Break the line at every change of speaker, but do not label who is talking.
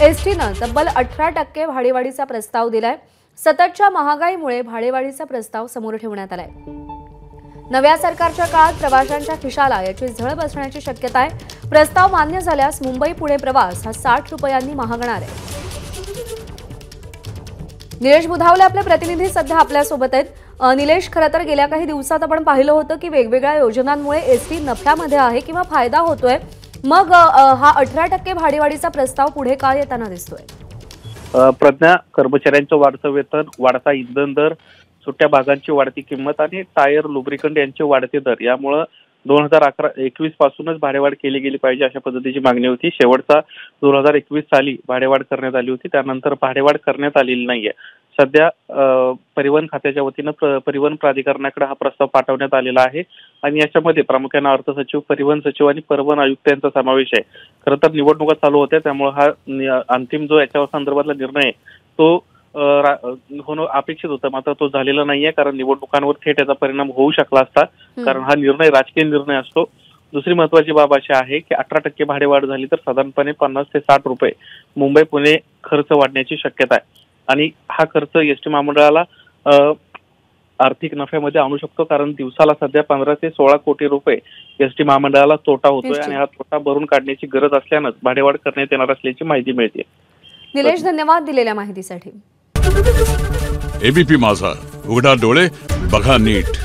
एसटीनं तब्बल 18% भाडेवाढीचा प्रस्ताव दिलाय। सततच्या महागाईमुळे भाडेवाढीचा प्रस्ताव समोर ठेवण्यात आलाय। नव्या सरकारच्या काळात प्रवाशांच्या खिशाला याची झळ बसण्याची शक्यता आहे। प्रस्ताव मान्य झाल्यास मुंबई पुणे प्रवास हा 60 रुपयांनी महागणार आहे। निलेश बुधावले आपले प्रतिनिधी सध्या आपल्या सोबत आहेत। निलेश, खरं तर गेल्या काही दिवसात आपण पाहिलं होतं की वेगवेगळ्या योजनांमुळे एसटी नफ्यामध्ये आहे किंवा फायदा होतोय। मग हा 18% भाडेवाढीचा प्रस्ताव पुढे काय येताना दिसतोय?
प्रज्ञा, कर्मचाऱ्यांचं वाढतं वेतन, वाढता इंधन दर, सुट्ट्या भागांची वाढती किंमत आणि टायर लुब्रिकंट यांचे वाढते दर यामुळे 2011-21 पासूनच भाडेवाढ केली गेली पाहिजे अशा पद्धतीची मागणी होती। शेवटचा 2021 साली भाडेवाढ करण्यात आली होती, त्यानंतर भाडेवाढ करण्यात आलेली नाहीये। सध्या परिवहन खात्याच्या वतीनं परिवहन प्राधिकरणाकडे हा प्रस्ताव पाठवण्यात आलेला आहे आणि याच्यामध्ये प्रामुख्याने अर्थ सचिव, परिवहन सचिव आणि परिवहन आयुक्त यांचा समावेश आहे। खरं तर निवडणुका चालू होत्या, त्यामुळे हा अंतिम जो याच्या संदर्भातला निर्णय आहे तो होणं अपेक्षित होतं, मात्र तो झालेला नाहीये, कारण निवडणुकांवर थेट याचा परिणाम होऊ शकला असता, कारण हा निर्णय राजकीय निर्णय असतो। दुसरी महत्वाची बाब अशी आहे की 18% भाडेवाढ झाली तर साधारणपणे 50 ते 60 रुपये मुंबई पुणे खर्च वाढण्याची शक्यता आहे आणि हा खर्च एसटी महामंडळाला आर्थिक नफ्यामध्ये आणू शकतो, कारण दिवसाला सध्या 15 ते 16 कोटी रुपये एसटी महामंडळाला तोटा होतोय आणि हा तोटा भरून काढण्याची गरज असल्यानं भाडेवाढ करण्यात येणार असल्याची माहिती मिळते।
निलेश, धन्यवाद दिलेल्या माहितीसाठी।
एबीपी माझा, उघडा डोळे बघा नीट।